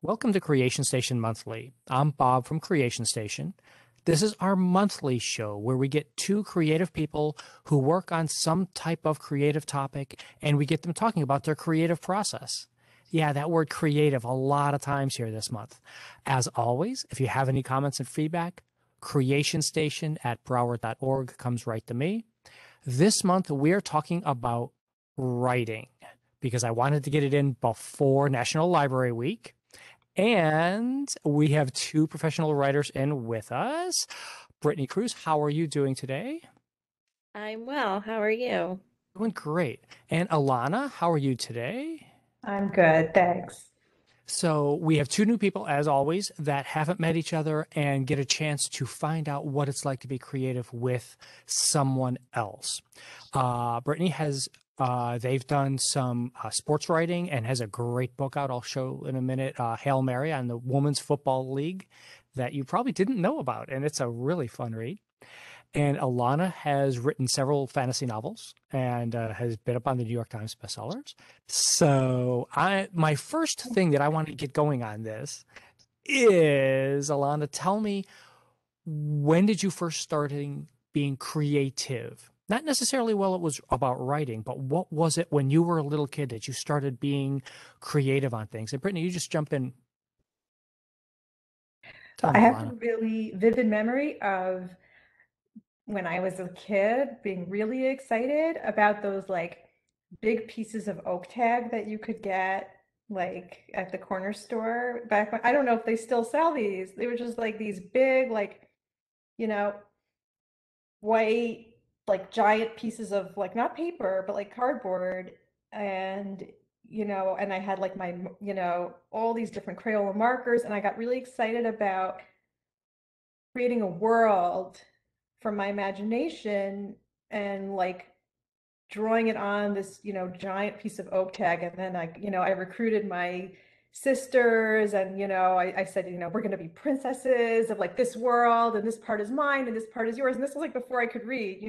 Welcome to Creation Station Monthly. I'm Bob from Creation Station. This is our monthly show where we get two creative people who work on some type of creative topic and we get them talking about their creative process. Yeah, that word creative a lot of times here this month. As always, if you have any comments and feedback, creationstation@broward.org comes right to me. This month, we're talking about writing because I wanted to get it in before National Library Week. And we have two professional writers in with us. Brittany Cruz, how are you doing today? I'm well. How are you? Doing great. And Alana, how are you today? I'm good, thanks. So we have two new people, as always, that haven't met each other and get a chance to find out what it's like to be creative with someone else. Brittany has they've done some sports writing and has a great book out. I'll show in a minute, Hail Mary on the Women's Football League that you probably didn't know about, and it's a really fun read. And Alana has written several fantasy novels and has been up on the New York Times bestsellers. So my first thing that I want to get going on this is, Alana, tell me, when did you first starting being creative? Not necessarily while it was about writing, but what was it when you were a little kid that you started being creative on things? And Brittany, you just jump in. Tell I me, have a Alana. really vivid memory of when I was a kid being really excited about those like big pieces of oak tag that you could get like at the corner store back when I don't know if they still sell these. They were just like these big, like, you know, white, like giant pieces of like not paper, but like cardboard. And and I had like all these different Crayola markers, and I got really excited about creating a world from my imagination and like drawing it on this, giant piece of oak tag. And then I recruited my sisters, and I said, we're going to be princesses of like this world, and this part is mine and this part is yours. And this was like before I could read.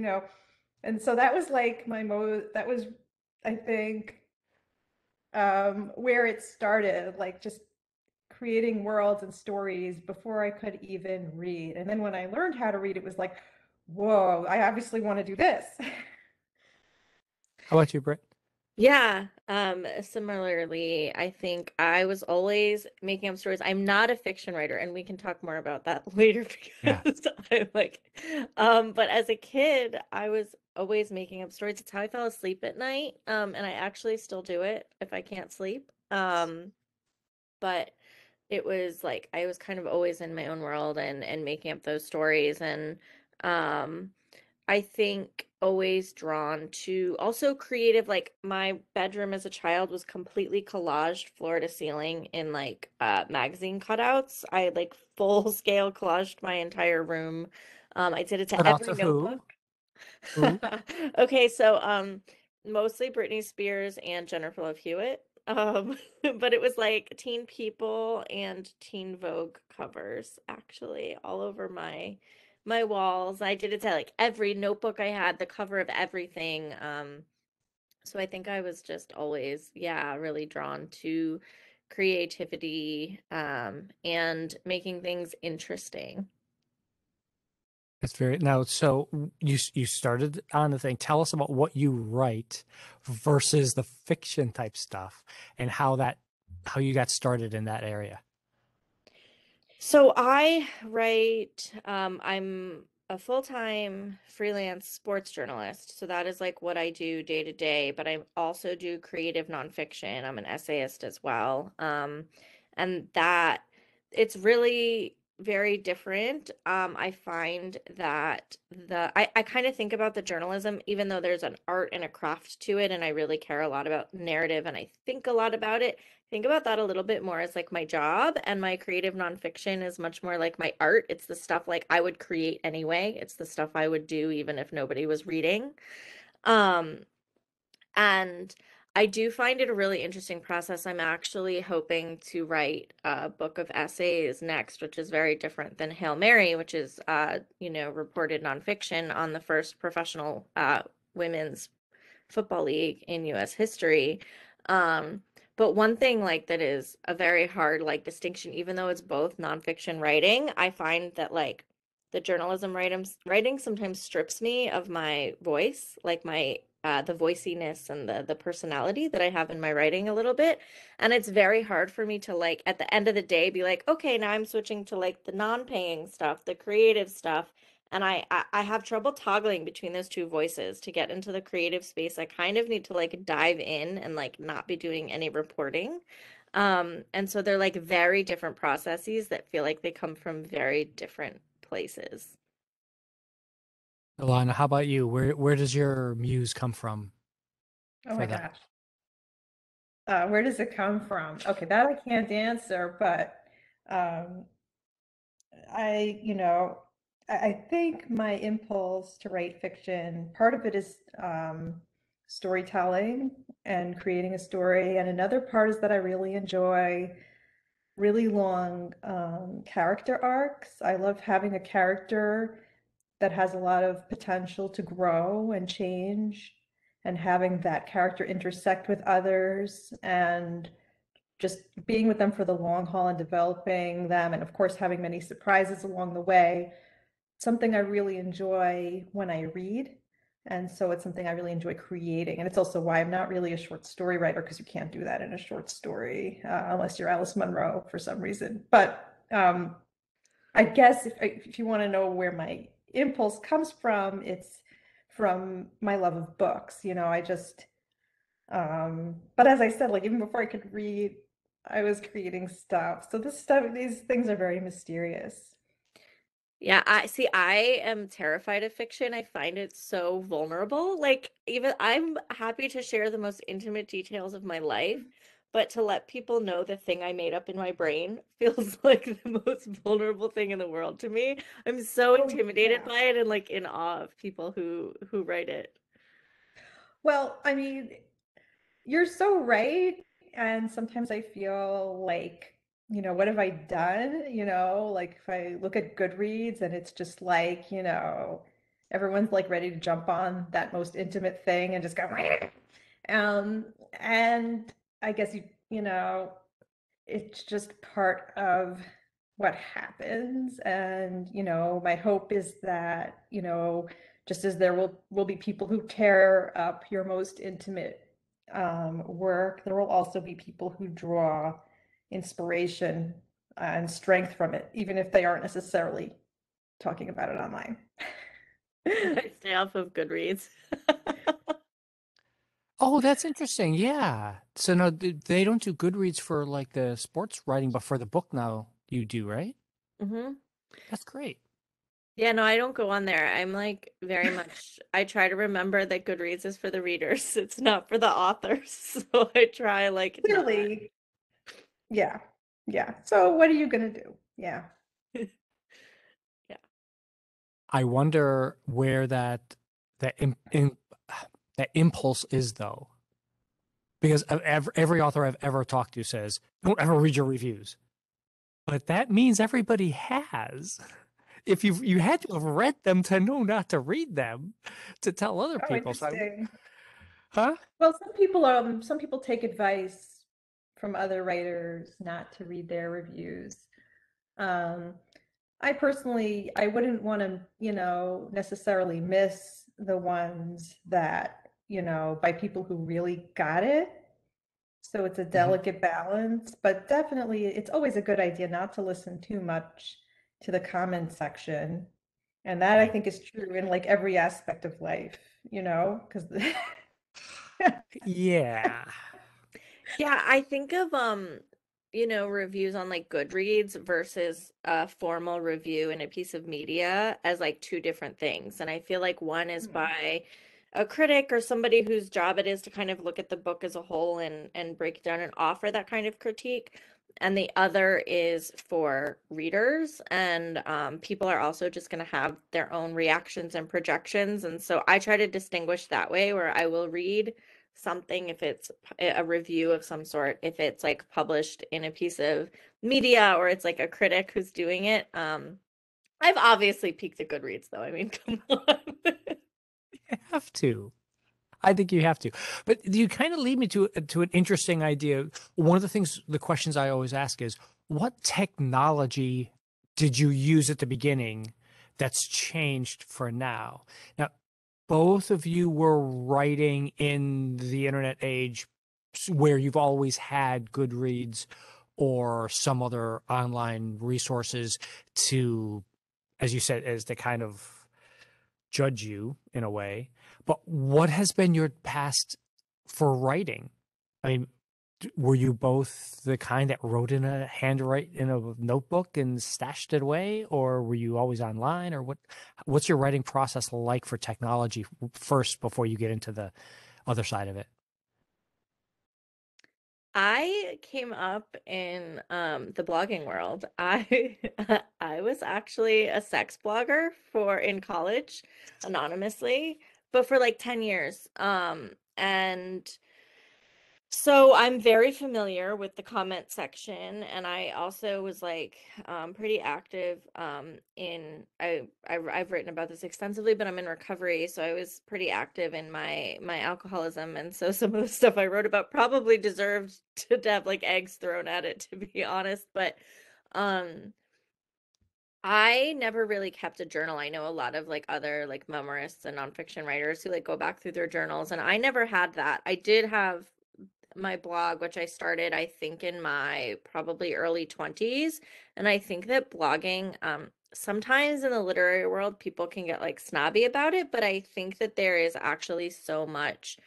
And so that was like that was, I think, where it started, like just creating worlds and stories before I could even read. And then when I learned how to read, it was like, whoa, I obviously want to do this. How about you, Britt? Yeah, similarly, I think I was always making up stories. I'm not a fiction writer, and we can talk more about that later Yeah. because I'm like, but as a kid, I was always making up stories. It's how I fell asleep at night. And I actually still do it if I can't sleep. But it was like I was kind of always in my own world and making up those stories and um I think always drawn to also creative, like my bedroom as a child was completely collaged floor to ceiling in like magazine cutouts. I like full scale collaged my entire room. I did it to Shout out every to notebook. who? Who? Okay, so mostly Britney Spears and Jennifer Love Hewitt. But it was like Teen People and Teen Vogue covers actually all over my walls. I did it to like every notebook I had, the cover of everything. So I think I was just always, yeah, really drawn to creativity, and making things interesting. It's very now. So you started on the thing. Tell us about what you write versus the fiction type stuff, and how you got started in that area. So I write, I'm a full-time freelance sports journalist. So that is like what I do day to day, but I also do creative nonfiction. I'm an essayist as well. And that it's really very different. I find that I kind of think about the journalism, even though there's an art and a craft to it, and I really care a lot about narrative and I think a lot about it. Think about that a little bit more as like my job, and my creative nonfiction is much more like my art. It's the stuff like I would create anyway. It's the stuff I would do even if nobody was reading. Um, and I do find it a really interesting process. I'm actually hoping to write a book of essays next, which is very different than Hail Mary, which is reported nonfiction on the first professional women's football league in US history. Um, But one thing like that is a very hard like distinction, even though it's both nonfiction writing, I find that like the journalism writing sometimes strips me of my voice, like my the voiciness and the personality that I have in my writing a little bit. And it's very hard for me to like at the end of the day be like, okay, now I'm switching to like the non-paying stuff, the creative stuff. And I have trouble toggling between those two voices to get into the creative space. I kind of need to like dive in and like not be doing any reporting. And so they're like very different processes that feel like they come from very different places. Alana, how about you? Where does your muse come from Oh for my that? gosh. Where does it come from? Okay, that I can't answer, but um, I, you know, I think my impulse to write fiction, part of it is storytelling and creating a story, and another part is that I really enjoy really long character arcs. I love having a character that has a lot of potential to grow and change, and having that character intersect with others and just being with them for the long haul and developing them, and of course having many surprises along the way. Something I really enjoy when I read. And so it's something I really enjoy creating. And it's also why I'm not really a short story writer, because you can't do that in a short story unless you're Alice Munro for some reason. But I guess if you want to know where my impulse comes from, it's from my love of books. I just, but as I said, like even before I could read, I was creating stuff. So these things are very mysterious. Yeah, I see. I am terrified of fiction. I find it so vulnerable. Like, even I'm happy to share the most intimate details of my life, but to let people know the thing I made up in my brain feels like the most vulnerable thing in the world to me. I'm so Oh, intimidated yeah. by it and like in awe of people who write it. Well, I mean, you're so right. And sometimes I feel like, what have I done? Like if I look at Goodreads and it's just like, everyone's like ready to jump on that most intimate thing and just go, um, and I guess it's just part of what happens. And my hope is that just as there will be people who tear up your most intimate work, there will also be people who draw inspiration and strength from it, even if they aren't necessarily talking about it online. I stay off of Goodreads. Oh, that's interesting. Yeah. So no, they don't do Goodreads for like the sports writing, but for the book now you do, right? hmm That's great. Yeah, no, I don't go on there. I'm like very much, I try to remember that Goodreads is for the readers. It's not for the authors. So I try like not. Clearly, yeah, yeah. So what are you gonna do? Yeah. Yeah. I wonder where that that impulse is though, because every author I've ever talked to says, "Don't ever read your reviews," but that means everybody has. If you had to have read them to know not to read them, to tell other Oh, people. So interesting. huh? Well, some people take advice from other writers not to read their reviews. Um, I wouldn't want to, necessarily miss the ones that, by people who really got it. So it's a Mhm. delicate balance, but definitely it's always a good idea not to listen too much to the comment section. And that I Right. think is true in like every aspect of life, because Yeah. Yeah, I think of reviews on like Goodreads versus a formal review in a piece of media as like two different things. And I feel like one is by a critic or somebody whose job it is to kind of look at the book as a whole and break it down and offer that kind of critique. And the other is for readers, and people are also just going to have their own reactions and projections. And so I try to distinguish that way, where I will read something if it's a review of some sort, if it's like published in a piece of media or it's like a critic who's doing it. I've obviously peaked at Goodreads though. I mean, come on. You have to. I think you have to. But you kind of lead me to an interesting idea. One of the things, the questions I always ask is, what technology did you use at the beginning that's changed for now? Now, both of you were writing in the internet age where you've always had Goodreads or some other online resources to, as you said, as to kind of judge you in a way. But what has been your past for writing? I mean, were you both the kind that wrote in a handwrite in a notebook and stashed it away, or were you always online, or what's your writing process like for technology first before you get into the other side of it? I came up in the blogging world. I I was actually a sex blogger for in college anonymously, but for like 10 years. And so I'm very familiar with the comment section, and I also was like pretty active in I've written about this extensively, but I'm in recovery, so I was pretty active in my alcoholism, and so some of the stuff I wrote about probably deserved to have like eggs thrown at it, to be honest. But um I never really kept a journal. I know a lot of like other like memoirists and nonfiction writers who like go back through their journals, and I never had that. I did have my blog, which I started, I think, in my probably early 20s. And I think that blogging, sometimes in the literary world, people can get like snobby about it, but I think that there is actually so much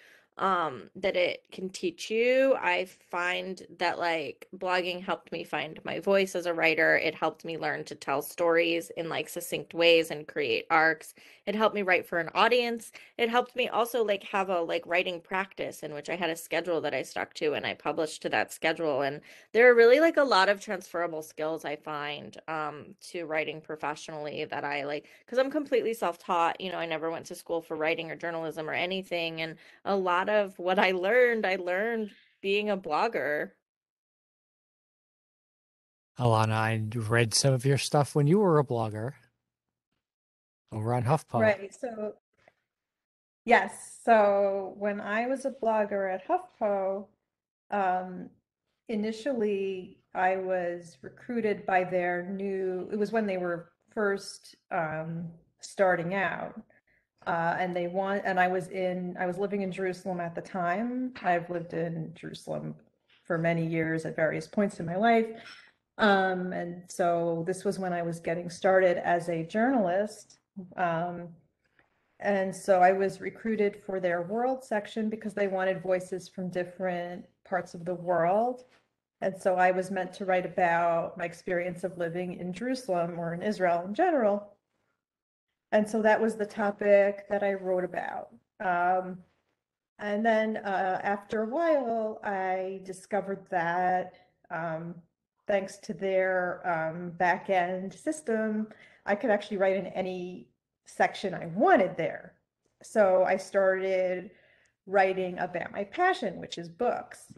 that it can teach you. I find that like blogging helped me find my voice as a writer. It helped me learn to tell stories in like succinct ways and create arcs. It helped me write for an audience. It helped me also like have a like writing practice in which I had a schedule that I stuck to and I published to that schedule. And there are really like a lot of transferable skills I find to writing professionally that I like, because I'm completely self-taught. I never went to school for writing or journalism or anything. And a lot of what I learned being a blogger. Alana, I read some of your stuff when you were a blogger over on HuffPo. Right. So, yes. So when I was a blogger at HuffPo, um, initially I was recruited by it was when they were first starting out. And I was living in Jerusalem at the time. I've lived in Jerusalem for many years at various points in my life. And so this was when I was getting started as a journalist. Um, and so I was recruited for their world section because they wanted voices from different parts of the world. And so I was meant to write about my experience of living in Jerusalem or in Israel in general. And so that was the topic that I wrote about. And then after a while, I discovered that thanks to their back end system, I could actually write in any section I wanted there. So I started writing about my passion, which is books.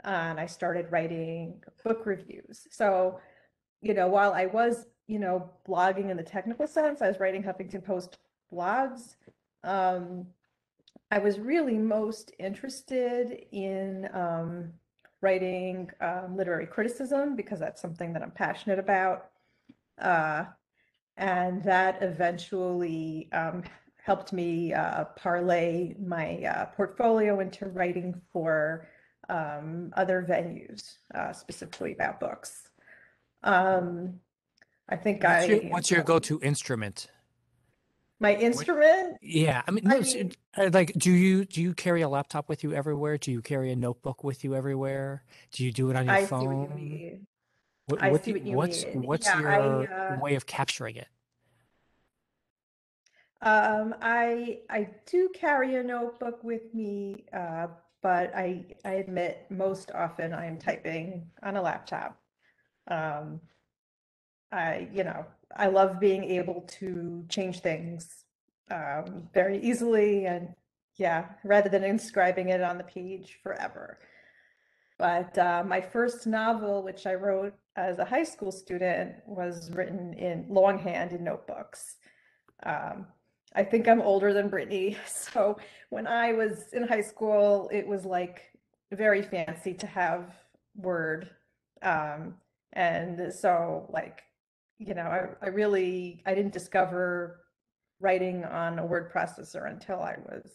And I started writing book reviews. So, while I was, blogging in the technical sense, I was writing Huffington Post blogs. Um, I was really most interested in writing literary criticism because that's something that I'm passionate about. Uh, and that eventually helped me parlay my portfolio into writing for other venues, specifically about books. Um, I think What's your go-to instrument? my What? instrument, Yeah, I mean, I no, mean, like, do you carry a laptop with you everywhere? Do you carry a notebook with you everywhere? Do you do it on your I see what you phone? mean. What I what see do you, what you what's mean. what's Yeah, your way of capturing it? I do carry a notebook with me, but I admit most often I am typing on a laptop. Um, I love being able to change things very easily and yeah, rather than inscribing it on the page forever. But my first novel, which I wrote as a high school student, was written in longhand in notebooks. Um, I think I'm older than Brittany. So when I was in high school, it was like very fancy to have Word. Um, and so like, I really I didn't discover writing on a word processor until I was,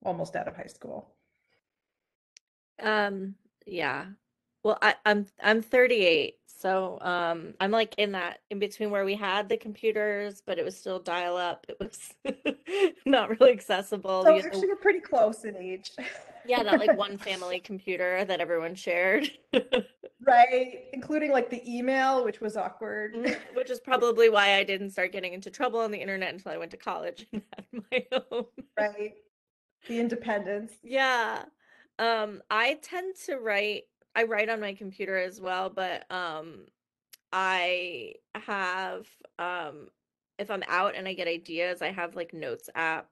almost out of high school. Um, yeah. Well, I'm 38, so I'm like in that in between where we had the computers, but it was still dial up. It was not really accessible. So actually, we're pretty close in age. Yeah, that like one family computer that everyone shared. Right, including like the email, which was awkward. Which is probably why I didn't start getting into trouble on the internet until I went to college and had my own. Right, the independence. Yeah. I tend to I write on my computer as well, but I have if I'm out and I get ideas, I have like notes app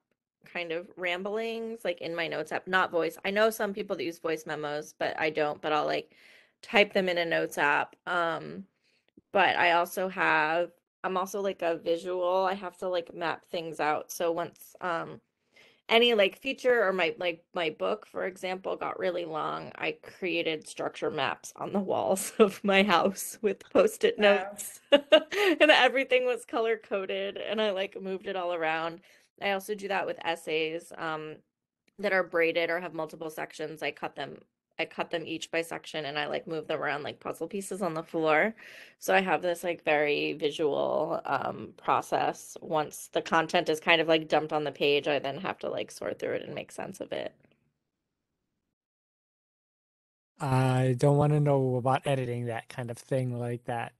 kind of ramblings like in my notes app, not voice. I know some people that use voice memos, but I don't, but I'll like type them in a notes app. But I'm also like a visual. I have to like map things out. So once any like feature or my book, for example, got really long, I created structure maps on the walls of my house with post-it Wow. notes. And everything was color coded and I like moved it all around. I also do that with essays that are braided or have multiple sections. I cut them each by section and I like move them around like puzzle pieces on the floor. So I have this like very visual process. Once the content is kind of like dumped on the page, I then have to like sort through it and make sense of it. I don't want to know about editing that kind of thing like that.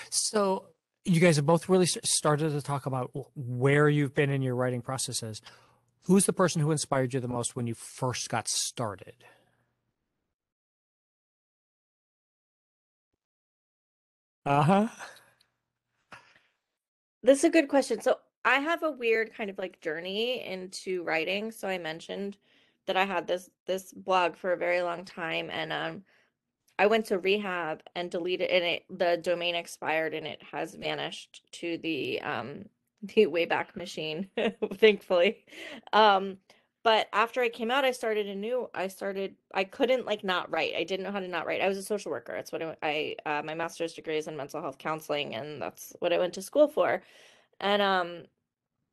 So you guys have both really started to talk about where you've been in your writing processes. Who's the person who inspired you the most when you first got started? Uh-huh. This is a good question. So I have a weird kind of like journey into writing. So I mentioned that I had this blog for a very long time and I went to rehab and deleted and the domain expired and it has vanished to the Wayback Machine, thankfully. Um but after I came out, I couldn't like not write. I didn't know how to not write. I was a social worker. That's what my master's degree is in mental health counseling and that's what I went to school for. And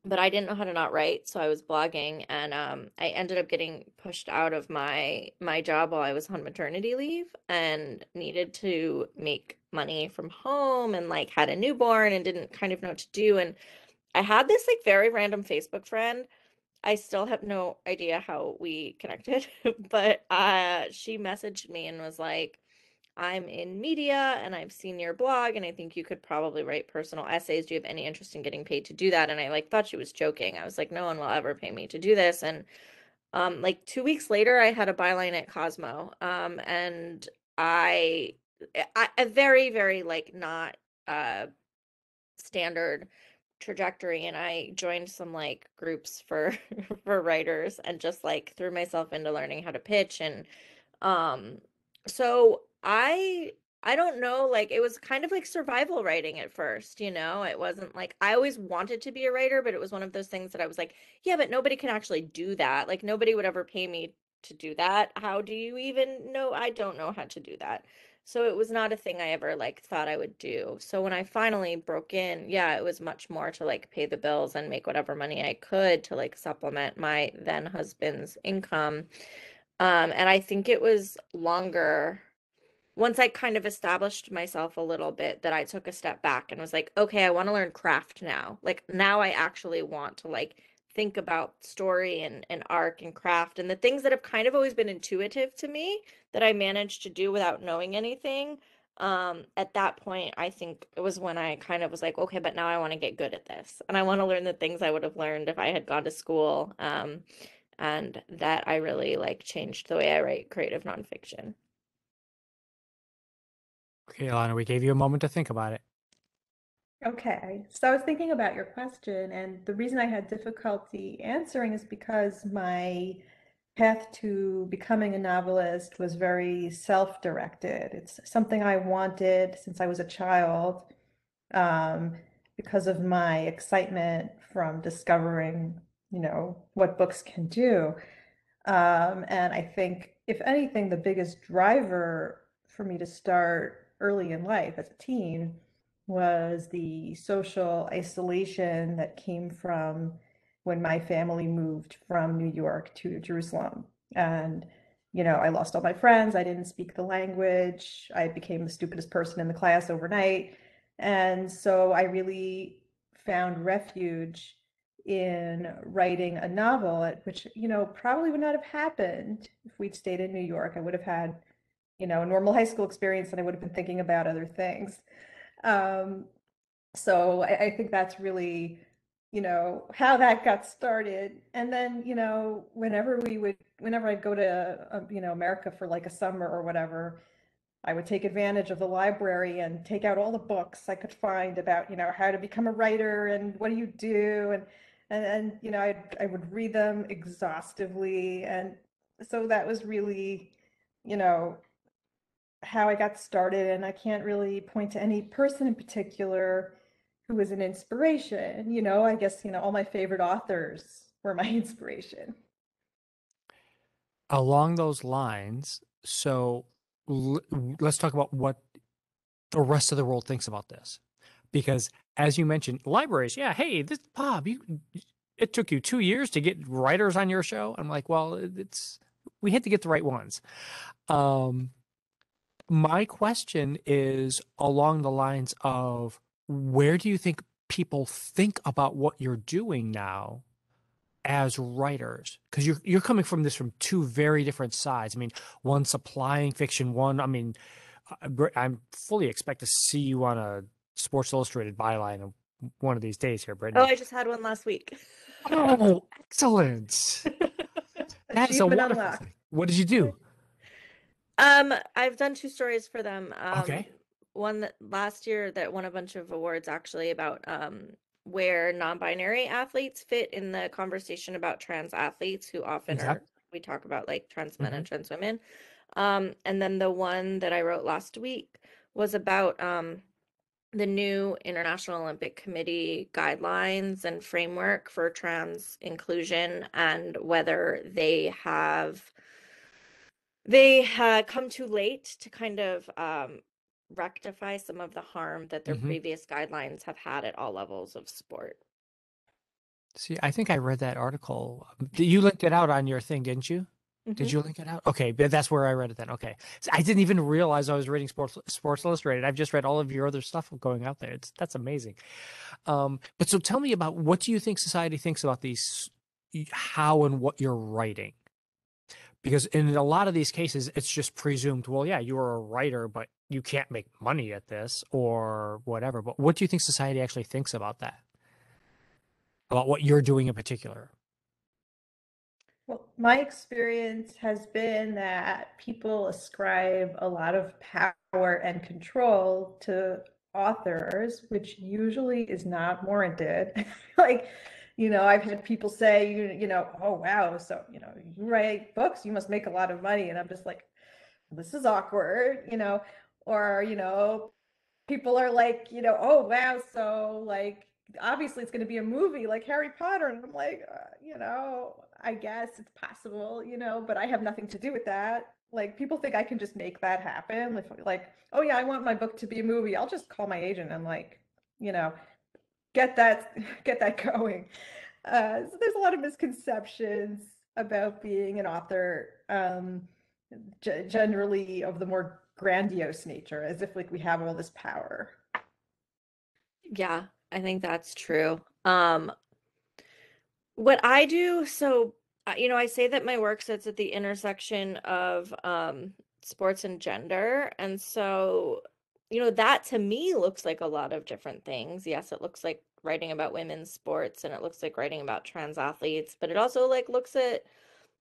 but I didn't know how to not write, so I was blogging and I ended up getting pushed out of my job while I was on maternity leave and needed to make money from home and like had a newborn and didn't kind of know what to do and I had this like very random Facebook friend. I still have no idea how we connected, but she messaged me and was like, I'm in media and I've seen your blog and I think you could probably write personal essays. Do you have any interest in getting paid to do that? And I like thought she was joking. I was like, no one will ever pay me to do this. And like 2 weeks later, I had a byline at Cosmo. And I, a very, very like not uh standard trajectory and I joined some like groups for for writers and just like threw myself into learning how to pitch and um so I don't know like it was kind of like survival writing at first, you know. It wasn't like I always wanted to be a writer, but it was one of those things that I was like, yeah, but nobody can actually do that. Like nobody would ever pay me to do that. How do you even know? I don't know how to do that. So it was not a thing I ever like thought I would do. So when I finally broke in, yeah, it was much more to like pay the bills and make whatever money I could to like supplement my then husband's income. And I think it was longer once I kind of established myself a little bit that I took a step back and was like, okay, I want to learn craft now. Like now I actually want to like think about story and arc and craft and the things that have kind of always been intuitive to me that I managed to do without knowing anything. At that point, I think it was when I kind of was like, okay, but now I want to get good at this and I want to learn the things I would have learned if I had gone to school. And that I really like changed the way I write creative nonfiction. Okay, Alana, we gave you a moment to think about it. Okay, so I was thinking about your question, and the reason I had difficulty answering is because my path to becoming a novelist was very self-directed. It's something I wanted since I was a child. Um, because of my excitement from discovering, what books can do. And I think, if anything, the biggest driver for me to start early in life as a teen was the social isolation that came from when my family moved from New York to Jerusalem. And, I lost all my friends. I didn't speak the language. I became the stupidest person in the class overnight. And so I really found refuge in writing a novel, which, probably would not have happened if we'd stayed in New York. I would have had, a normal high school experience, and I would have been thinking about other things. Um, so I think that's really, how that got started. And then, whenever I'd go to, America for like a summer or whatever, I would take advantage of the library and take out all the books I could find about, how to become a writer and what do you do, and I would read them exhaustively, and so that was really, you know, how I got started. And I can't really point to any person in particular who was an inspiration. I guess, all my favorite authors were my inspiration. Along those lines, so let's talk about what the rest of the world thinks about this. Because as you mentioned, libraries, yeah, hey, this Bob, it took you 2 years to get writers on your show. I'm like, well, we had to get the right ones. Um, my question is along the lines of, where do you think people think about what you're doing now as writers? Because you're coming from this from two very different sides. I mean, one supplying fiction, one, I mean, I'm fully expect to see you on a Sports Illustrated byline of one of these days here, Oh, Brittany. I just had one last week. Oh, excellent. That is a Achievement wonderful unlocked. thing. What did you do? I've done two stories for them. Okay. One that last year that won a bunch of awards actually about where non-binary athletes fit in the conversation about trans athletes who often Okay. we talk about like trans men Hmm. and trans women. And then the one that I wrote last week was about the new International Olympic Committee guidelines and framework for trans inclusion, and whether they had come too late to kind of rectify some of the harm that their Hmm. previous guidelines have had at all levels of sport. See, I think I read that article. You linked it out on your thing, didn't you? Did Hmm. you link it out? Okay, but that's where I read it then. Okay. So I didn't even realize I was reading Sports Illustrated. I've just read all of your other stuff going out there. That's amazing. But so tell me about, what do you think society thinks about these, how and what you're writing? Because in a lot of these cases, it's just presumed, well, yeah, you are a writer, but you can't make money at this or whatever. But what do you think society actually thinks about that? About what you're doing in particular? Well, my experience has been that people ascribe a lot of power and control to authors, which usually is not warranted. Like, I've had people say, oh, wow, so, you write books, you must make a lot of money. And I'm just like, this is awkward, or, people are like, oh, wow, so like, obviously it's going to be a movie like Harry Potter. And I'm like, I guess it's possible, but I have nothing to do with that. Like, people think I can just make that happen. Like, oh yeah, I want my book to be a movie. I'll just call my agent and like, you know, get that get that going. So there's a lot of misconceptions about being an author, generally of the more grandiose nature, as if like we have all this power. Yeah, I think that's true. What I do, so I say that my work sits at the intersection of sports and gender, and so that to me looks like a lot of different things. Yes, it looks like writing about women's sports, and it looks like writing about trans athletes, but it also like looks at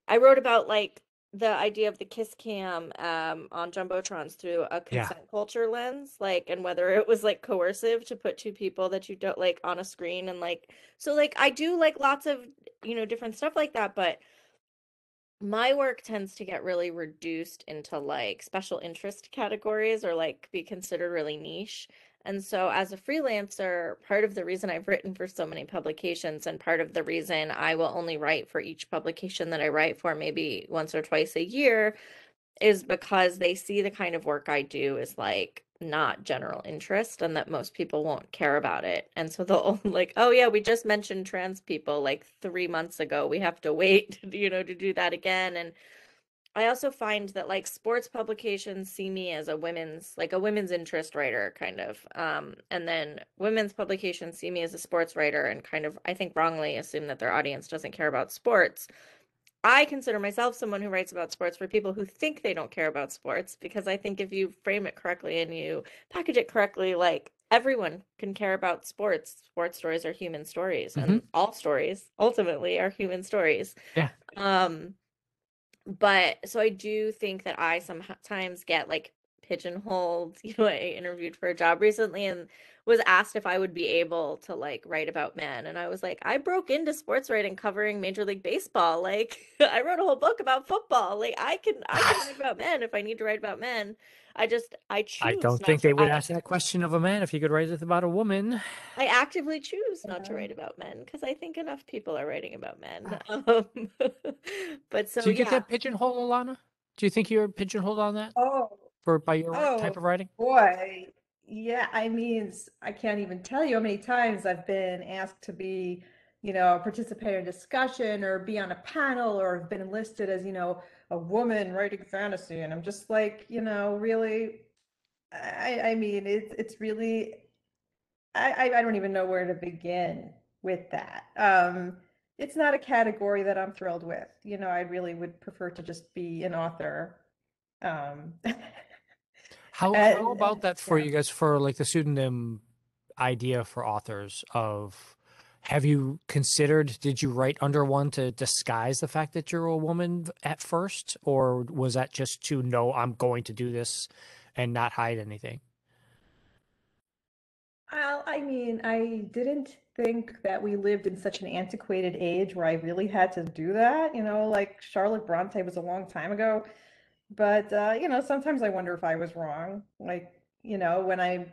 I wrote about like the idea of the kiss cam on jumbotrons through a Yeah. consent culture lens, like, and whether it was like coercive to put two people that you don't like on a screen, and like, so like I do like lots of different stuff like that, but my work tends to get really reduced into like special interest categories or like be considered really niche. And so as a freelancer, part of the reason I've written for so many publications and part of the reason I will only write for each publication that I write for maybe once or twice a year is because they see the kind of work I do is like not general interest and that most people won't care about it. And so they'll like, oh yeah, we just mentioned trans people like 3 months ago. We have to wait, to do that again. And I also find that like sports publications see me as a women's interest writer kind of. And then women's publications see me as a sports writer and kind of, I think wrongly assume that their audience doesn't care about sports. I consider myself someone who writes about sports for people who think they don't care about sports because I think if you frame it correctly and you package it correctly, like everyone can care about sports. Sports stories are human stories, Hmm. and all stories ultimately are human stories. Yeah. Um, but so I do think that I sometimes get like pigeonholed. I interviewed for a job recently and was asked if I would be able to like write about men. And I was like, I broke into sports writing covering Major League Baseball. Like I wrote a whole book about football. Like I can write about men if I need to write about men. I I choose don't not think to. they would ask that question of a man if he could write it about a woman. I actively choose not to Yeah. write about men because I think enough people are writing about men. Ah, But so Do you get yeah. that pigeonhole, Alana? Do you think you're pigeonholed on that oh, by your type oh of writing? boy. Yeah, I mean, I can't even tell you how many times I've been asked to be, participate in a discussion or be on a panel or have been enlisted as, a woman writing fantasy. And I'm just like, really, I mean, it's really, I don't even know where to begin with that. It's not a category that I'm thrilled with. I really would prefer to just be an author. Um, How and about that for yeah. you guys for like the pseudonym idea for authors of have you considered, did you write under one to disguise the fact that you're a woman at first, or was that just to know I'm going to do this and not hide anything? I mean, I didn't think that we lived in such an antiquated age where I really had to do that. Like Charlotte Bronte was a long time ago. But sometimes I wonder if I was wrong. Like, when I,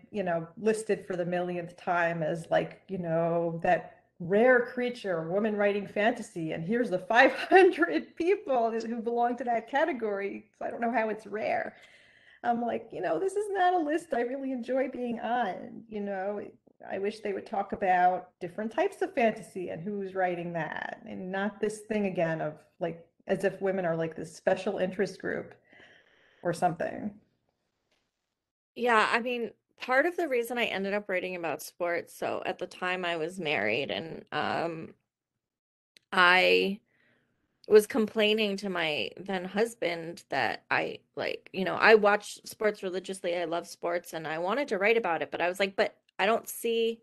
listed for the millionth time as like, that rare creature, woman writing fantasy, and here's the 500 people who belong to that category. So I don't know how it's rare. I'm like, this is not a list I really enjoy being on. I wish they would talk about different types of fantasy and who's writing that, and not this thing again of like as if women are like this special interest group or something. Yeah, I mean, part of the reason I ended up writing about sports, so at the time I was married and I was complaining to my then husband that I like, I watch sports religiously. I love sports and I wanted to write about it, but I was like, but I don't see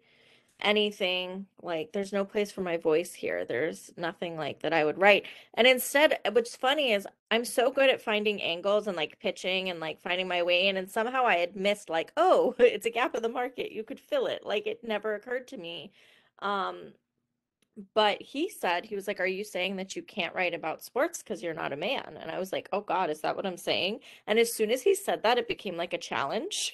anything like there's no place for my voice here. There's nothing like that I would write. And instead, what's funny is I'm so good at finding angles and like pitching and like finding my way in. And somehow I had missed like, oh, it's a gap in the market. You could fill it. Like it never occurred to me. Um, but he said, he was like, are you saying that you can't write about sports because you're not a man? And I was like, oh God, is that what I'm saying? And as soon as he said that, it became like a challenge.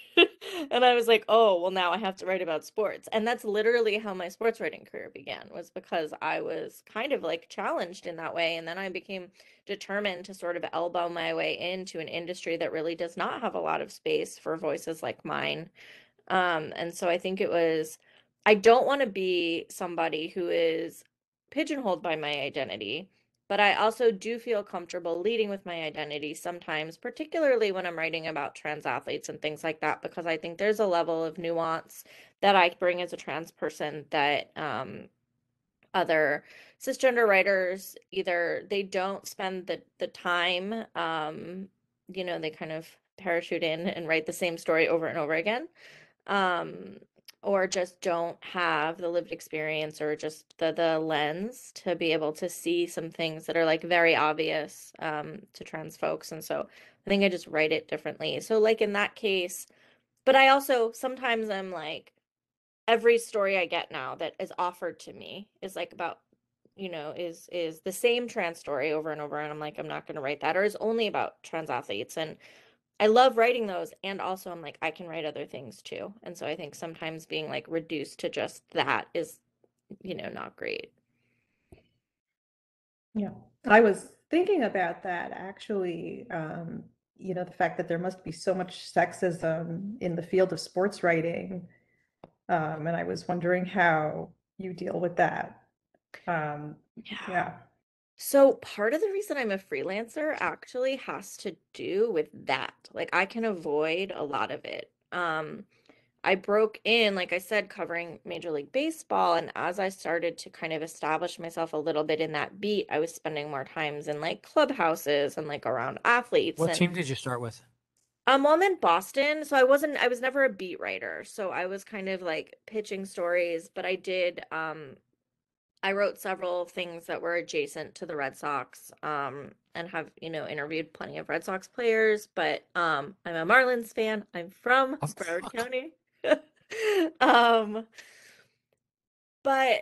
And I was like, oh, well, now I have to write about sports. And that's literally how my sports writing career began, was because I was kind of like challenged in that way. And then I became determined to sort of elbow my way into an industry that really does not have a lot of space for voices like mine. And so I think I don't want to be somebody who is pigeonholed by my identity, but I also do feel comfortable leading with my identity sometimes, particularly when I'm writing about trans athletes and things like that, because I think there's a level of nuance that I bring as a trans person that other cisgender writers either they don't spend the time, they kind of parachute in and write the same story over and over again, um, or just don't have the lived experience or just the lens to be able to see some things that are like very obvious to trans folks. And so I think I just write it differently. So like in that case, but I also sometimes I'm like every story I get now that is offered to me is like about is the same trans story over and over and I'm like I'm not going to write that, or is only about trans athletes. And I love writing those, and also I'm like, I can write other things too. And so I think sometimes being like reduced to just that is, not great. Yeah. I was thinking about that actually, the fact that there must be so much sexism in the field of sports writing. And I was wondering how you deal with that. Um, Yeah. yeah. So part of the reason I'm a freelancer actually has to do with that. Like I can avoid a lot of it. I broke in, like I said, covering Major League Baseball, and as I started to kind of establish myself a little bit in that beat, I was spending more times in like clubhouses and like around athletes. What And team did you start with? well, I'm in Boston, so I was never a beat writer. So I was kind of like pitching stories, but I wrote several things that were adjacent to the Red Sox, and have, interviewed plenty of Red Sox players, but I'm a Marlins fan. I'm from Of Broward course. County. Um, but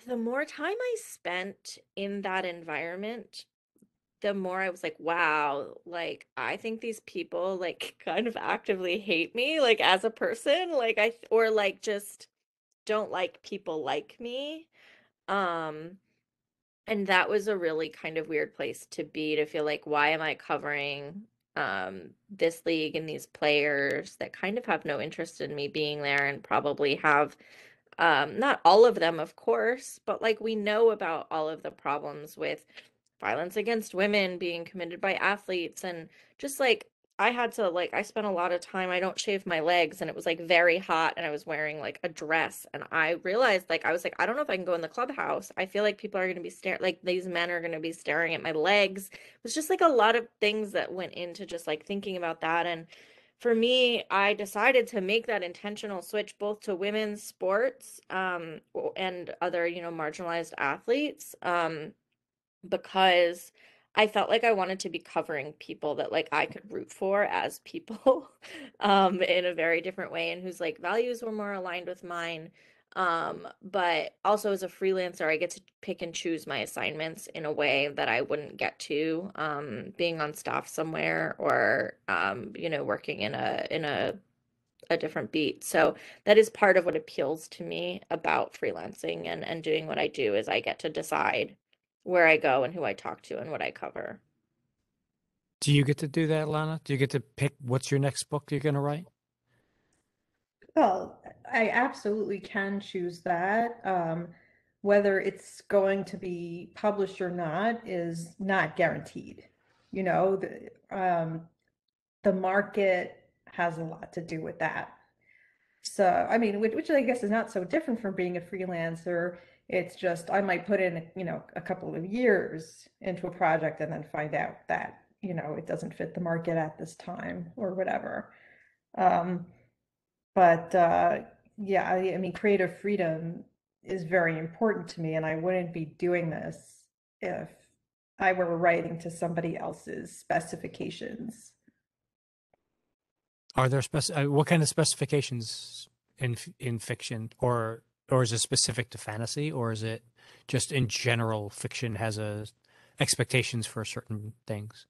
the more time I spent in that environment, the more I was like, wow, like I think these people like kind of actively hate me, like as a person, like or like just don't like people like me. Um, And that was a really kind of weird place to be, to feel like, why am I covering this league and these players that kind of have no interest in me being there, and probably have not all of them, of course, but like we know about all of the problems with violence against women being committed by athletes, and just like I had to, like, I spent a lot of time, I don't shave my legs, and it was like very hot, and I was wearing like a dress, and I realized, like, I was like, I don't know if I can go in the clubhouse. I feel like people are going to be staring, like these men are going to be staring at my legs. It was just like a lot of things that went into just like thinking about that. And for me, I decided to make that intentional switch both to women's sports, and other, marginalized athletes, because I felt like I wanted to be covering people that like I could root for as people, in a very different way, and whose like values were more aligned with mine. But also as a freelancer, I get to pick and choose my assignments in a way that I wouldn't get to, being on staff somewhere, or working in a different beat. So that is part of what appeals to me about freelancing and doing what I do, is I get to decide where I go and who I talk to and what I cover. Do you get to do that, Lana? Do you get to pick what's your next book you're going to write? Well, I absolutely can choose that. Whether it's going to be published or not is not guaranteed. You know, the market has a lot to do with that. So, I mean, which I guess is not so different from being a freelancer. It's just I might put in, a couple of years into a project and then find out that, it doesn't fit the market at this time or whatever. Um, but yeah, I mean, creative freedom is very important to me, and I wouldn't be doing this if I were writing to somebody else's specifications. Are there what kind of specifications in fiction, or is it specific to fantasy, or is it just in general fiction has a expectations for certain things?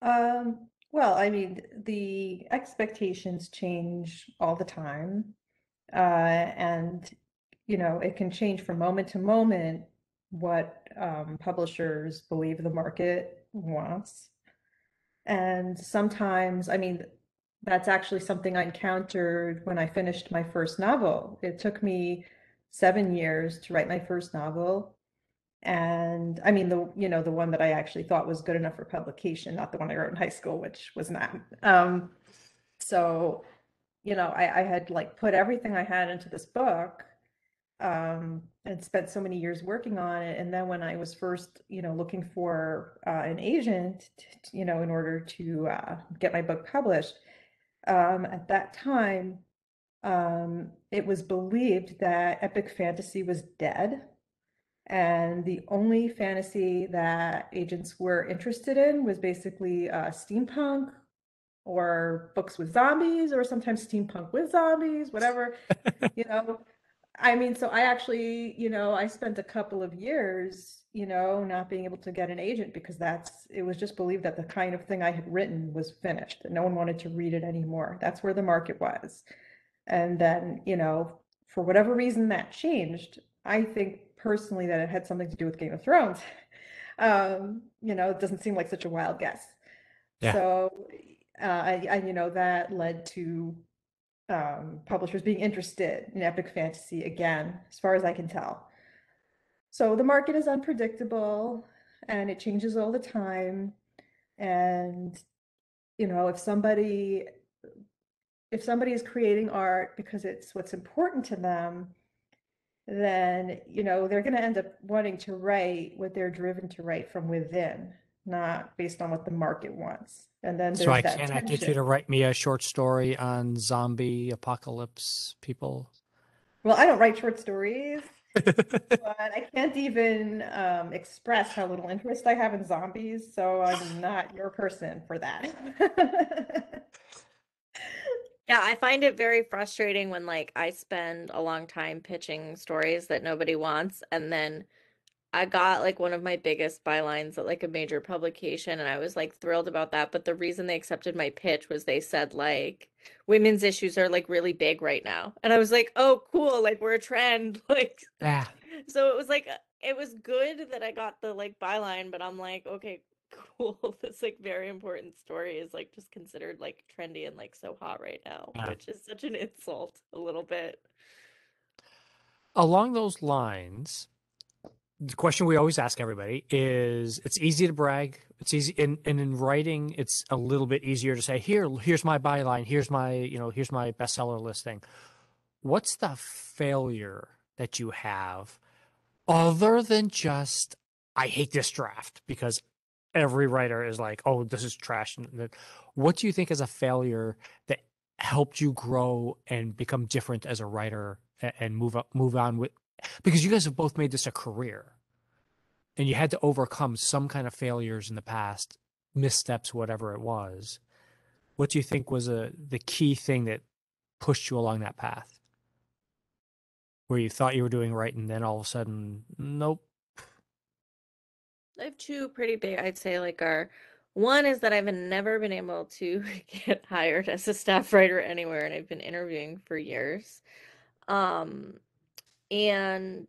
Well, I mean, the expectations change all the time. And, it can change from moment to moment what publishers believe the market wants. And sometimes, I mean, that's actually something I encountered when I finished my first novel. It took me 7 years to write my first novel. And I mean, the one that I actually thought was good enough for publication, not the one I wrote in high school, which was not. So, I had like put everything I had into this book, and spent so many years working on it. And then when I was first, looking for an agent, in order to get my book published, at that time, it was believed that epic fantasy was dead. And the only fantasy that agents were interested in was basically steampunk or books with zombies, or sometimes steampunk with zombies, whatever, you know. I mean, so I actually, I spent a couple of years, not being able to get an agent because it was just believed that the kind of thing I had written was finished, that no one wanted to read it anymore. That's where the market was. And then, for whatever reason that changed. I think personally that it had something to do with Game of Thrones. It doesn't seem like such a wild guess. Yeah. So, that led to publishers being interested in epic fantasy again, as far as I can tell. So the market is unpredictable and it changes all the time. And, if somebody is creating art because it's what's important to them, then, they're going to end up wanting to write what they're driven to write from within, not based on what the market wants. And then So there's I that cannot get you tension. to write me a short story on zombie apocalypse people. Well, I don't write short stories, but I can't even express how little interest I have in zombies, so I'm not your person for that. Yeah, I find it very frustrating when like I spend a long time pitching stories that nobody wants, and then I got like one of my biggest bylines at like a major publication, and I was like thrilled about that. But the reason they accepted my pitch was they said like women's issues are like really big right now. And I was like, oh, cool, like we're a trend. Like, Yeah. so it was like, it was good that I got the like byline, but I'm like, okay, cool. This like very important story is like just considered like trendy and like so hot right now, Yeah. which is such an insult a little bit. Along those lines, the question we always ask everybody is it's easy to brag. It's easy and in writing, it's a little bit easier to say, here's my byline, here's my bestseller listing. What's the failure that you have other than just I hate this draft because every writer is like, oh, this is trash. What do you think is a failure that helped you grow and become different as a writer and move on with because you guys have both made this a career and you had to overcome some kind of failures in the past, missteps, whatever it was. What do you think was the key thing that pushed you along that path where you thought you were doing right and then all of a sudden, nope. I have two pretty big, I'd say, like are one is that I've never been able to get hired as a staff writer anywhere, and I've been interviewing for years. Um, and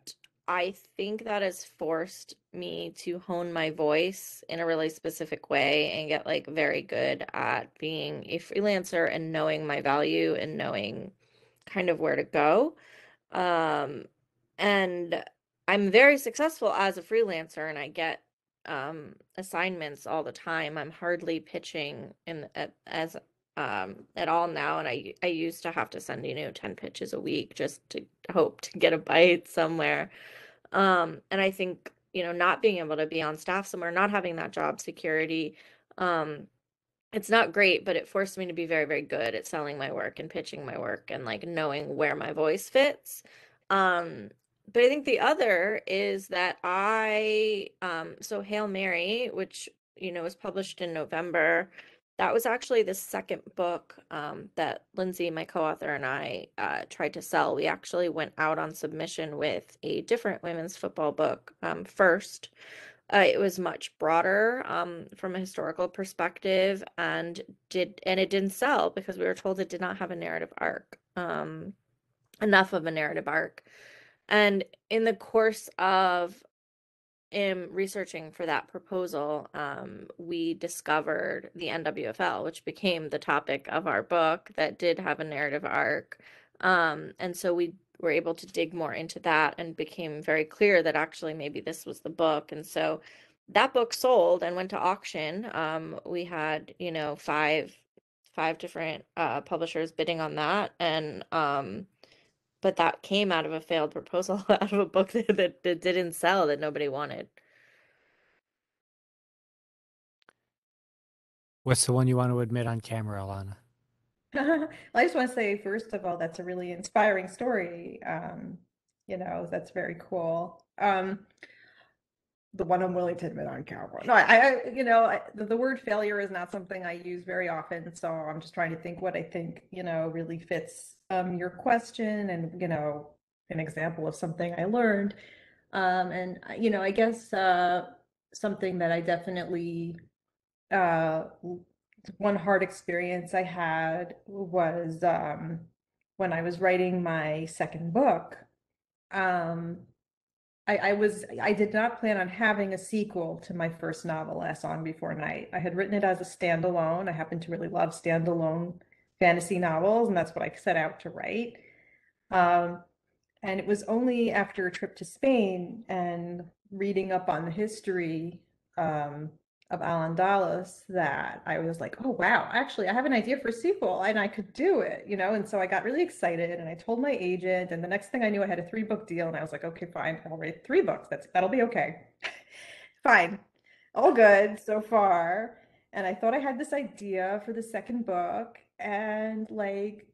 I think that has forced me to hone my voice in a really specific way and get like very good at being a freelancer and knowing my value and knowing kind of where to go. Um, and I'm very successful as a freelancer and I get assignments all the time. I'm hardly pitching at all now, and I used to have to send 10 pitches a week just to hope to get a bite somewhere. And I think, not being able to be on staff somewhere, not having that job security, um it's not great, but it forced me to be very, very good at selling my work and pitching my work and like knowing where my voice fits. Um, but I think the other is that so Hail Mary, which, was published in November, that was actually the second book that Lindsay, my co-author, and I tried to sell. We actually went out on submission with a different women's football book first. It was much broader from a historical perspective and it didn't sell because we were told it did not have a narrative arc, enough of a narrative arc. And in the course of researching for that proposal, we discovered the NWFL, which became the topic of our book that did have a narrative arc. And so we were able to dig more into that and became very clear that actually maybe this was the book. And so that book sold and went to auction. We had, five different publishers bidding on that. And but that came out of a failed proposal, out of a book that didn't sell, that nobody wanted. What's the one you want to admit on camera, Alana? I just want to say, first of all, that's a really inspiring story. That's very cool. The one I'm willing to admit on camera. No, the word failure is not something I use very often, so I'm just trying to think what I think, really fits your question and, an example of something I learned. And you know, I guess something that I definitely uh, one hard experience I had was when I was writing my second book. Um, I did not plan on having a sequel to my first novel, A Song Before Night. I had written it as a standalone. I happen to really love standalone fantasy novels, and that's what I set out to write. Um, and it was only after a trip to Spain and reading up on the history um, of Alan Dulles that I was like, oh, wow, actually, I have an idea for a sequel and I could do it, you know? And so I got really excited and I told my agent. And the next thing I knew, I had a 3-book deal. And I was like, okay, fine, I'll write 3 books. That'll be okay. Fine. All good so far. And I thought I had this idea for the second book. And like,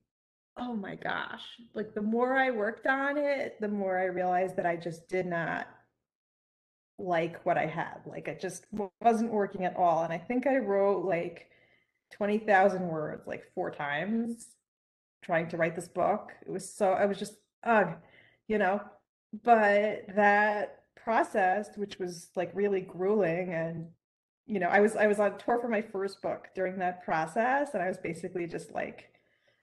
oh my gosh, like the more I worked on it, the more I realized that I just did not like what I had. Like it just wasn't working at all. And I think I wrote like 20,000 words like 4 times trying to write this book. It was so, I was just, ugh, you know, but that process, which was like really grueling and you know, I was on tour for my first book during that process, and I was basically just like,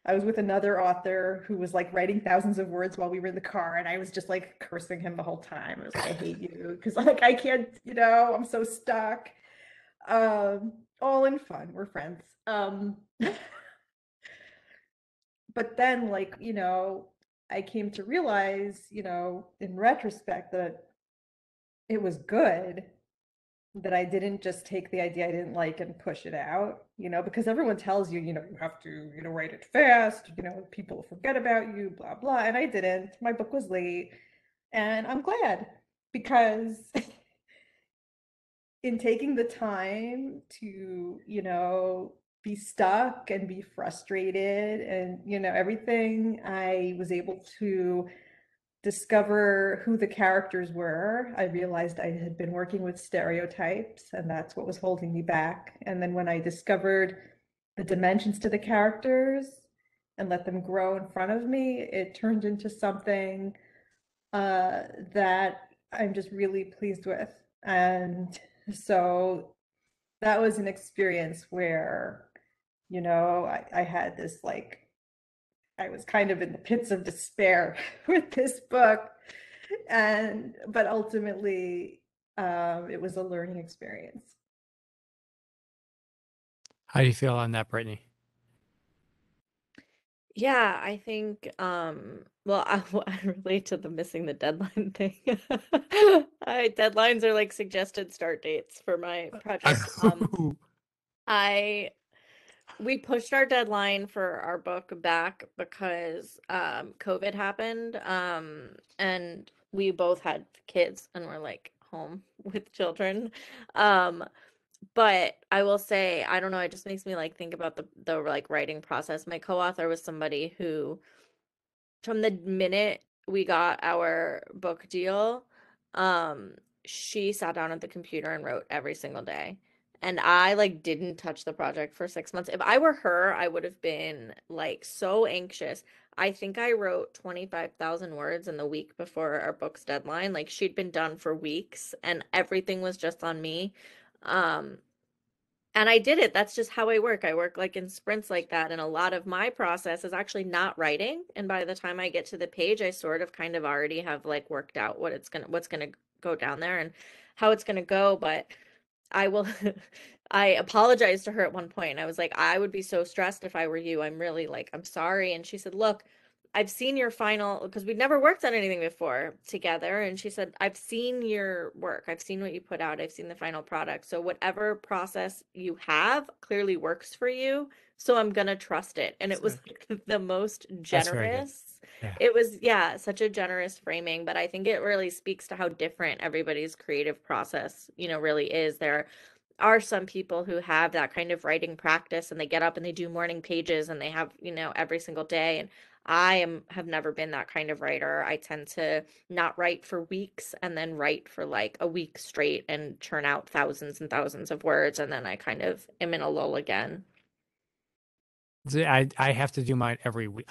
I was with another author who was like writing thousands of words while we were in the car, and I was just like cursing him the whole time. I was like, I hate you, because like I can't, you know, I'm so stuck. All in fun, we're friends. But then like, you know, I came to realize, you know, in retrospect that it was good that I didn't just take the idea I didn't like and push it out, you know, because everyone tells you, you know, you have to, you know, write it fast, you know, people forget about you, blah, blah. And I didn't. My book was late. And I'm glad because in taking the time to, you know, be stuck and be frustrated and, you know, everything, I was able to discover who the characters were. I realized I had been working with stereotypes, and that's what was holding me back. And then when I discovered the dimensions to the characters and let them grow in front of me, it turned into something uh, that I'm just really pleased with. And so that was an experience where, you know, I had this like, I was kind of in the pits of despair with this book, and but ultimately it was a learning experience. How do you feel on that, Brittany? Yeah, I think well, I relate to the missing the deadline thing. Deadlines are like suggested start dates for my project. I we pushed our deadline for our book back because COVID happened. And we both had kids and we're like home with children. Um but I will say, I don't know, it just makes me like think about the like writing process. My co-author was somebody who from the minute we got our book deal, um, she sat down at the computer and wrote every single day. And I like didn't touch the project for 6 months. If I were her, I would have been like so anxious. I think I wrote 25,000 words in the week before our book's deadline. Like she'd been done for weeks and everything was just on me. Um, and I did it. That's just how I work. I work like in sprints like that. And a lot of my process is actually not writing. And by the time I get to the page, I sort of kind of already have like worked out what's gonna go down there and how it's gonna go. But I will I apologized to her at one point. I was like, I would be so stressed if I were you. I'm really like, I'm sorry. And she said, look, I've seen your final, because we'd never worked on anything before together. And she said, I've seen your work. I've seen what you put out. I've seen the final product. So whatever process you have clearly works for you. So I'm gonna trust it. And it was like the most That's very good. generous. Yeah. It was, yeah, such a generous framing, but I think it really speaks to how different everybody's creative process, really is. There are some people who have that kind of writing practice and they get up and they do morning pages and they have, every single day. And have never been that kind of writer. I tend to not write for weeks and then write for like a week straight and churn out thousands and thousands of words. And then I kind of am in a lull again. I have to do mine every week.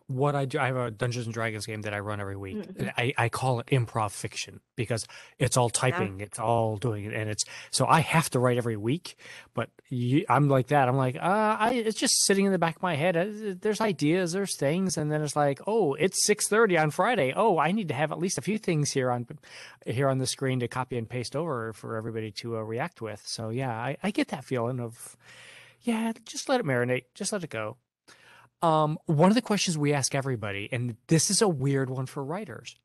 what I do, I have a Dungeons and Dragons game that I run every week. Mhm. I call it improv fiction because it's all Yeah. typing, it's all doing it, and it's so I have to write every week. But I'm like that. I'm like, it's just sitting in the back of my head. There's ideas, there's things, and then it's like, oh, it's 6:30 on Friday. Oh, I need to have at least a few things here on the screen to copy and paste over for everybody to react with. So yeah, I get that feeling of yeah, just let it marinate, just let it go. One of the questions we ask everybody, and this is a weird one for writers.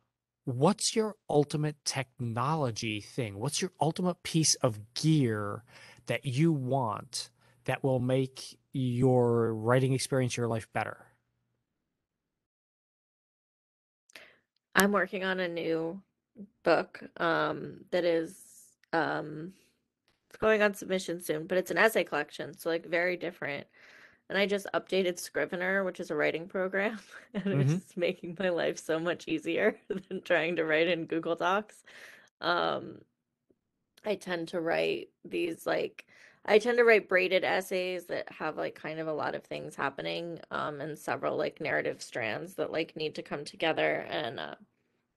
What's your ultimate technology thing? What's your ultimate piece of gear that you want that will make your writing experience, your life better? I'm working on a new book that is it's going on submission soon, but it's an essay collection, so like very different. And I just updated Scrivener, which is a writing program, and it's Hmm. just making my life so much easier than trying to write in Google Docs. Um, I tend to write these like I tend to write braided essays that have like kind of a lot of things happening, and several like narrative strands that like need to come together, and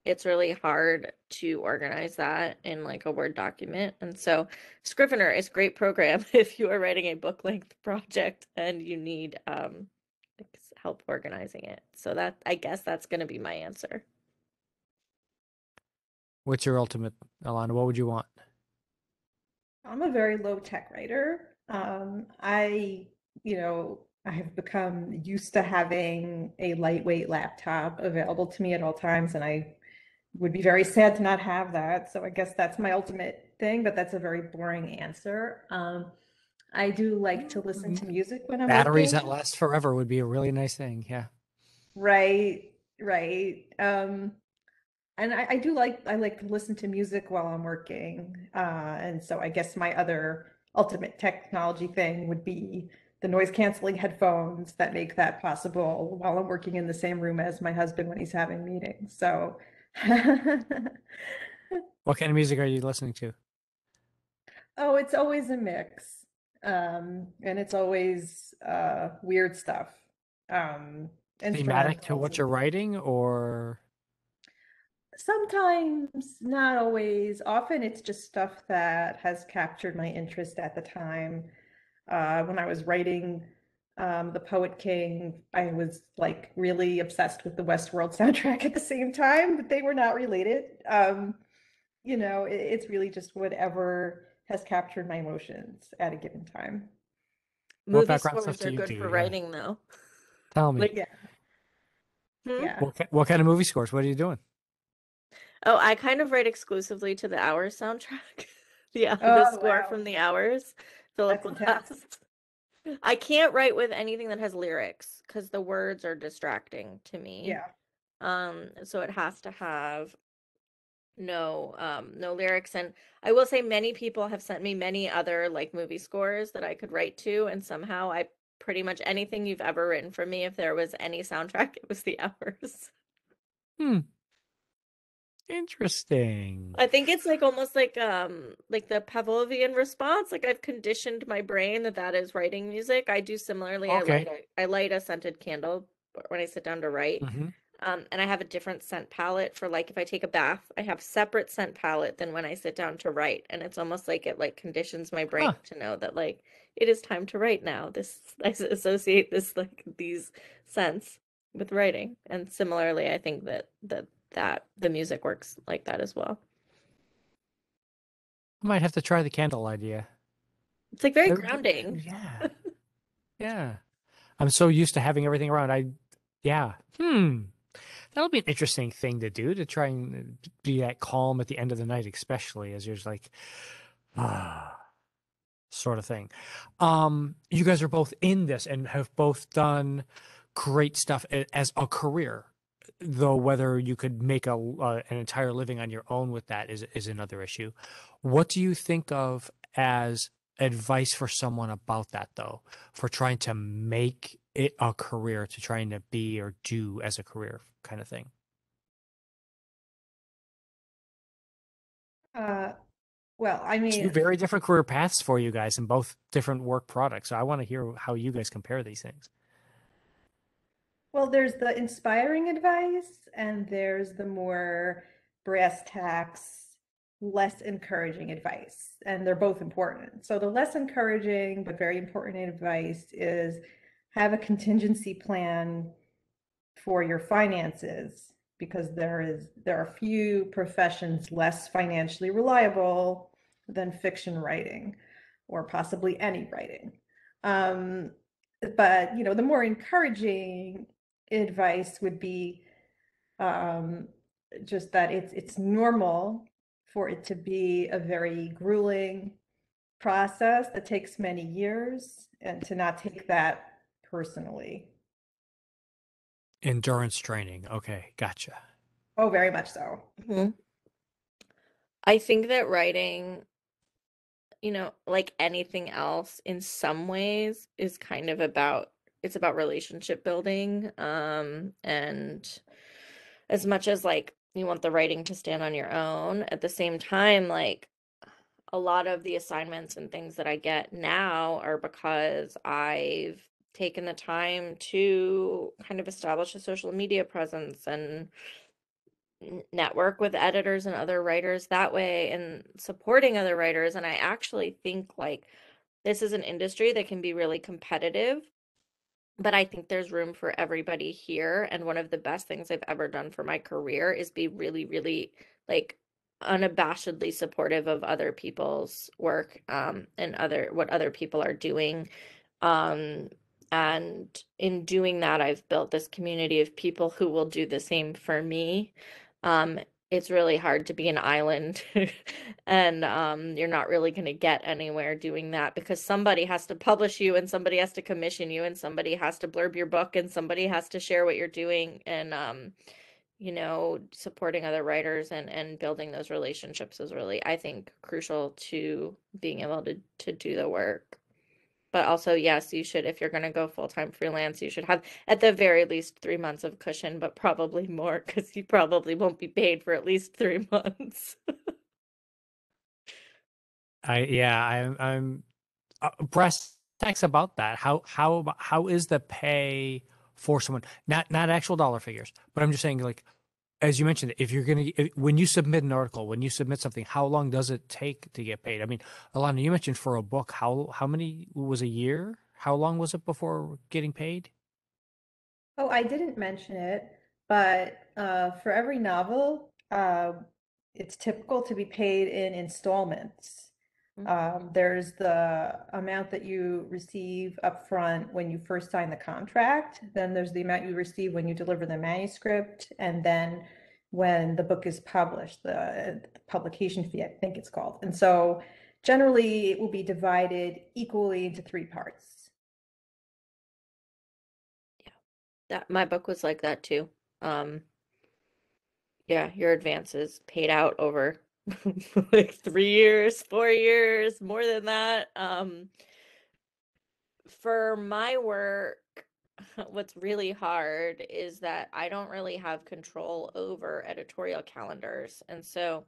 it's really hard to organize that in like a Word document. And so Scrivener is a great program if you are writing a book length project and you need like, help organizing it. So that I guess that's going to be my answer. What's your ultimate, Alana? What would you want? I'm a very low tech writer. I have become used to having a lightweight laptop available to me at all times, and I would be very sad to not have that. So I guess that's my ultimate thing, but that's a very boring answer. I do like to listen to music when I'm Batteries working. that last forever would be a really nice thing. Yeah. Right, right. And I like to listen to music while I'm working. And so I guess my other ultimate technology thing would be the noise canceling headphones that make that possible while I'm working in the same room as my husband when he's having meetings. So What kind of music are you listening to? oh, it's always a mix. And it's always weird stuff. Um, Thematic to Instrumentals what and you're writing, or sometimes, not always. Often it's just stuff that has captured my interest at the time. When I was writing The Poet King, I was like really obsessed with the Westworld soundtrack at the same time, but they were not related. It's really just whatever has captured my emotions at a given time. what Movie background stuff scores do are you good do? for Yeah. writing though. Tell me. Like, Yeah, hmm? yeah. What kind of movie scores? What are you doing? Oh, I kind of write exclusively to the Hours soundtrack. Yeah, the Oh, score wow. from the Hours, Philip That's intense. Glass. I can't write with anything that has lyrics because the words are distracting to me. Yeah. So it has to have no lyrics. And I will say many people have sent me many other like movie scores that I could write to, and somehow I pretty much anything you've ever written for me, if there was any soundtrack, it was the Hours. Hmm. Interesting. I think it's like almost like the Pavlovian response. Like I've conditioned my brain that that is writing music. I do similarly. Okay. I light a scented candle when I sit down to write. Hmm. And I have a different scent palette for like if I take a bath, I have separate scent palette than when I sit down to write. And it's almost like it like conditions my brain Huh. to know that like it is time to write now. This I associate this like these scents with writing. And similarly, I think that the music works like that as well. I might have to try the candle idea. It's like very Uh, grounding. Yeah. Yeah. I'm so used to having everything around. Yeah. Hmm. That'll be an interesting thing to do to try and be that calm at the end of the night, especially as you're just like, ah, sort of thing. You guys are both in this and have both done great stuff as a career, though whether you could make an entire living on your own with that is another issue. What do you think of as advice for someone about that, though, for trying to make it a career, to trying to be or do as a career kind of thing? Uh, well, I Two mean, very different career paths for you guys and both different work products. So I want to hear how you guys compare these things. Well, there's the inspiring advice and there's the more brass tacks, less encouraging advice. And they're both important. So the less encouraging but very important advice is have a contingency plan for your finances because there are few professions less financially reliable than fiction writing or possibly any writing. Um, but the more encouraging advice would be um, just that it's normal for it to be a very grueling process that takes many years and to not take that personally. Endurance training. Okay, gotcha. Oh, very much so. Mhm. I think that writing, like anything else, in some ways is kind of about it's about relationship building. And as much as like you want the writing to stand on your own, at the same time, like a lot of the assignments and things that I get now are because I've taken the time to kind of establish a social media presence and network with editors and other writers that way and supporting other writers. And I actually think like this is an industry that can be really competitive, but I think there's room for everybody here. And one of the best things I've ever done for my career is be really, really like unabashedly supportive of other people's work, and what other people are doing. Um, and in doing that, I've built this community of people who will do the same for me. Um, it's really hard to be an island and you're not really going to get anywhere doing that because somebody has to publish you and somebody has to commission you and somebody has to blurb your book and somebody has to share what you're doing and supporting other writers and building those relationships is really, I think, crucial to being able to do the work. But also, yes, you should, if you're going to go full-time freelance, you should have at the very least 3 months of cushion, but probably more because you probably won't be paid for at least 3 months. I'm brass tacks about that. How is the pay for someone? Not actual dollar figures, but I'm just saying like as you mentioned, if you're gonna when you submit an article, when you submit something, how long does it take to get paid? I mean, Alana, you mentioned for a book, how many was a year? How long was it before getting paid? Oh, I didn't mention it, but for every novel, it's typical to be paid in installments. There's the amount that you receive upfront when you first sign the contract, then there's the amount you receive when you deliver the manuscript, and then when the book is published, the publication fee, I think it's called. And so generally it will be divided equally into three parts. That my book was like that too. Um, yeah, your advances paid out over like 3 years, 4 years, more than that. For my work, what's really hard is that I don't really have control over editorial calendars. And so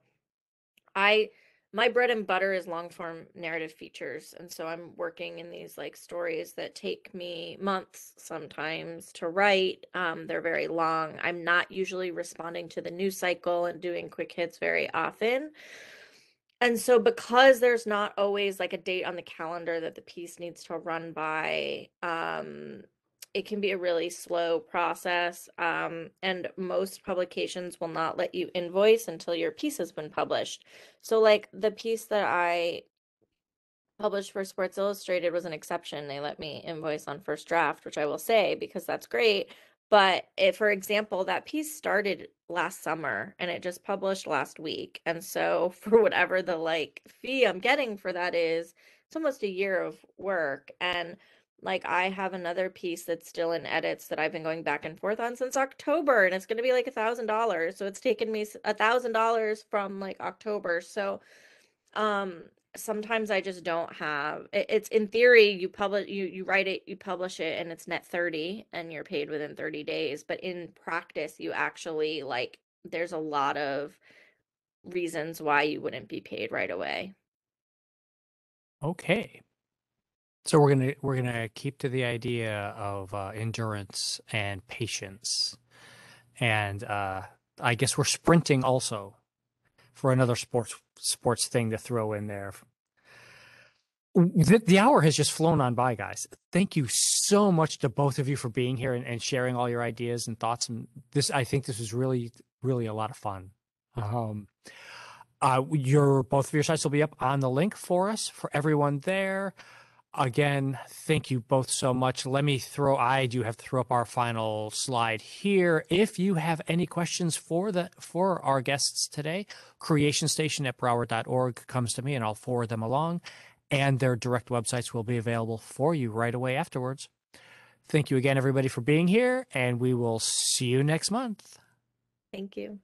I my bread and butter is long form narrative features. And so I'm working in these like stories that take me months sometimes to write. They're very long. I'm not usually responding to the news cycle and doing quick hits very often. And so because there's not always like a date on the calendar that the piece needs to run by, it can be a really slow process. And most publications will not let you invoice until your piece has been published. So like the piece that I published for Sports Illustrated was an exception. They let me invoice on first draft, which I will say because that's great. But if, for example, that piece started last summer and it just published last week. And so for whatever the like fee I'm getting for that is, it's almost a year of work. And like I have another piece that's still in edits that I've been going back and forth on since October, and it's going to be like $1,000. So it's taken me $1,000 from like October. So um, sometimes I just don't have it's in theory you publish you write it, you publish it, and it's net 30 and you're paid within 30 days. But in practice, you actually like there's a lot of reasons why you wouldn't be paid right away. Okay. So we're gonna keep to the idea of endurance and patience, and I guess we're sprinting also for another sports thing to throw in there. The hour has just flown on by, guys. Thank you so much to both of you for being here and sharing all your ideas and thoughts. And I think this was really, really a lot of fun. Both of your sites will be up on the link for us, for everyone there. Again, thank you both so much. I do have to throw up our final slide here. If you have any questions for our guests today, creationstation@broward.org comes to me and I'll forward them along, and their direct websites will be available for you right away afterwards. Thank you again, everybody, for being here, and we will see you next month. Thank you.